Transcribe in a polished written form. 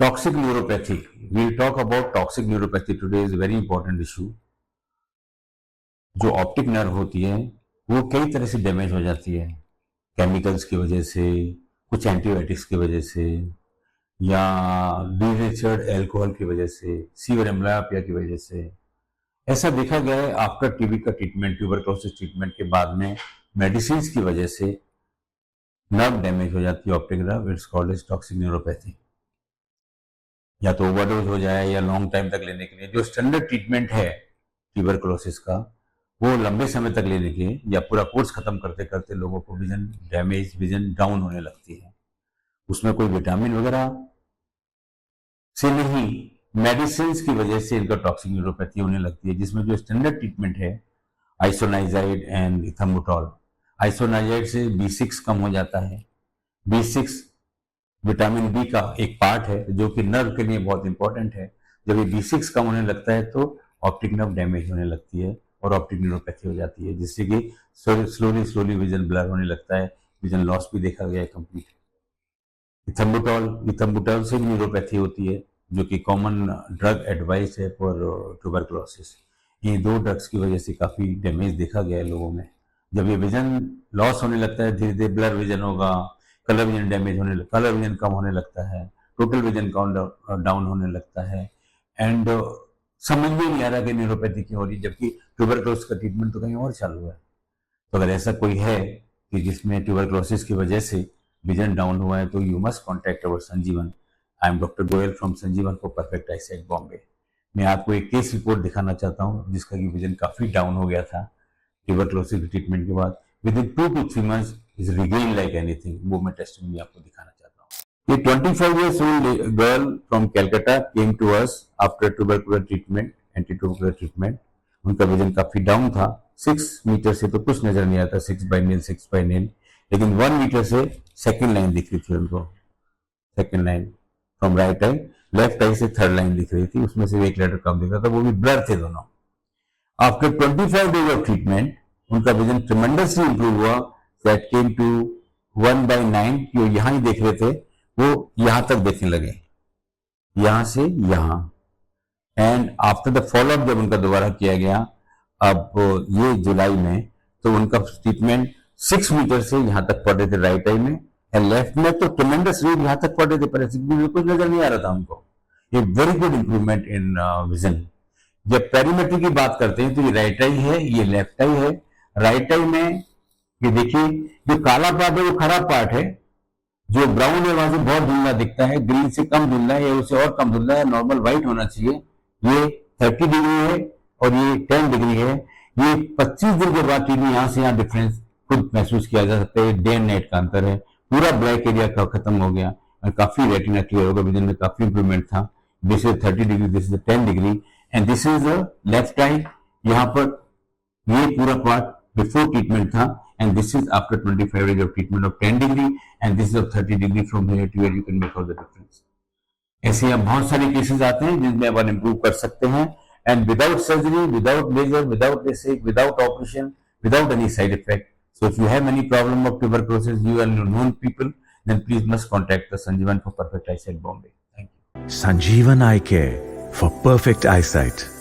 Toxic neuropathy. We'll talk about toxic neuropathy today. Is a very important issue. जो optic nerve होती है वो कई तरह से डैमेज हो जाती है, केमिकल्स की वजह से, कुछ एंटीबायोटिक्स की वजह से, या डीनेचर्ड एल्कोहल की वजह से, सीवियर एम्ब्लियोपिया की वजह से। ऐसा देखा गया है आफ्टर टीबी का ट्रीटमेंट, ट्यूबरक्लोसिस ट्रीटमेंट के बाद में मेडिसिन की वजह से नर्व डैमेज हो जाती है, optic nerve. It's called as toxic neuropathy. या तो ओवरडोज हो जाए या लॉन्ग टाइम तक लेने के लिए जो स्टैंडर्ड ट्रीटमेंट है ट्यूबरक्लोसिस का, वो लंबे समय तक लेने के या पूरा कोर्स खत्म करते करते लोगों को विजन डैमेज, विजन डाउन होने लगती है। उसमें कोई विटामिन वगैरह से नहीं, मेडिसिन की वजह से इनका टॉक्सिक न्यूरोपैथी होने लगती है, जिसमें जो स्टैंडर्ड ट्रीटमेंट है आइसोनाइजाइड एंड इथम्बुटॉल। आइसोनाइजाइड से B6 कम हो जाता है। B6 विटामिन बी का एक पार्ट है जो कि नर्व के लिए बहुत इंपॉर्टेंट है। जब ये B6 कम होने लगता है तो ऑप्टिक नर्व डैमेज होने लगती है और ऑप्टिक न्यूरोपैथी हो जाती है, जिससे कि स्लोली विजन ब्लर होने लगता है, विजन लॉस भी देखा गया है कंप्लीट। इथम्बुटॉल से न्यूरोपैथी होती है, जो कि कॉमन ड्रग एडवाइस है फॉर ट्यूबरक्लोसिस। ये दो ड्रग्स की वजह से काफी डैमेज देखा गया है लोगों में। जब ये विजन लॉस होने लगता है, धीरे धीरे ब्लर विजन होगा, कलर विजन डैमेज होने, कलर विजन कम होने लगता है, टोटल विजन डाउन होने लगता है, एंड समझ में नहीं आ रहा कि न्यूरोपैथी क्यों हो रही, जबकि ट्यूबरक्लोसिस का ट्रीटमेंट तो कहीं और चालू है। तो अगर ऐसा कोई है कि जिसमें ट्यूबरक्लोसिस की वजह से विजन डाउन हुआ है, तो you must contact our Sanjeevan. I am doctor Goyal from Sanjeevan for perfect eyesight Bombay. मैं आपको एक केस रिपोर्ट दिखाना चाहता हूँ जिसका कि विजन काफी डाउन हो गया था ट्यूबरक्लोसिस के ट्रीटमेंट के बाद। With in 2 to 3 months is regain like anything. वो मैं टेस्टिंग आपको दिखाना चाहता हूँ। ये 25 years old girl from Calcutta came to us after tubercular treatment, anti tubercular treatment. उनका विजन काफी डाउन था। 6 मीटर से तो कुछ नजर नहीं आता, 6 by nail, 6 by nail, लेकिन 1 मीटर से सेकेंड लाइन दिख रही थी उनको, second line from right eye. Left eye से थर्ड लाइन दिख रही थी, उसमें से एक लेटर कम दिख रहा था, वो भी ब्लर थे दोनों। आफ्टर 25 days ऑफ ट्रीटमेंट उनका विजन ट्रेमेंडसली इंप्रूव हुआ, दैट केम टू 1 by 9। जो यहां ही देख रहे थे वो यहां तक देखने लगे, यहां से यहां। एंड आफ्टर द फॉलोअप जब उनका दोबारा किया गया अब ये जुलाई में, तो उनका ट्रीटमेंट 6 मीटर से यहां तक पढ़ रहे थे राइट आई में, एंड लेफ्ट में तो ट्रेमेंडस रीड यहां तक पढ़ रहे थे, पर कुछ नजर नहीं आ रहा था उनको। ये very good improvement in vision. जब पेरीमेट्री की बात करते हैं तो ये राइट आई है, ये लेफ्ट आई है। राइट आई में ये देखिए जो काला पार्ट है वो खराब पार्ट है, जो ब्राउन है वहां से बहुत धुंधला दिखता है, ग्रीन से कम धुंधला है या उससे और कम धुंधला है, नॉर्मल व्हाइट होना चाहिए। ये 30 डिग्री है और ये 10 डिग्री है। ये 25 दिन के बाद यहां से यहाँ डिफरेंस खुद महसूस किया जा सकता है। डे एंड नाइट का अंतर है, पूरा ब्लैक एरिया का खत्म हो गया और काफी रेटिना क्लियर होगा, विजन में काफी इंप्रूवमेंट था। This is 30 degree, this is 10 degree, and this is the left eye. यहाँ पर ये पूरा पार्ट बिफोर ट्रीटमेंट था, and this is after 25 days of treatment of 10 degree, and this is of 30 degree from here to here. You can make all the difference. ऐसे अब बहुत सारे cases आते हैं जिनमें अपन इंप्रूव कर सकते हैं, and without surgery, without laser, without LASIK, without operation, without any side effect. So if you have any problem of tuberculosis, you and your known people, then please must contact the Sanjeevan for Perfect Eyesight Bombay. Thank you. Sanjeevan Eye Care for perfect eyesight.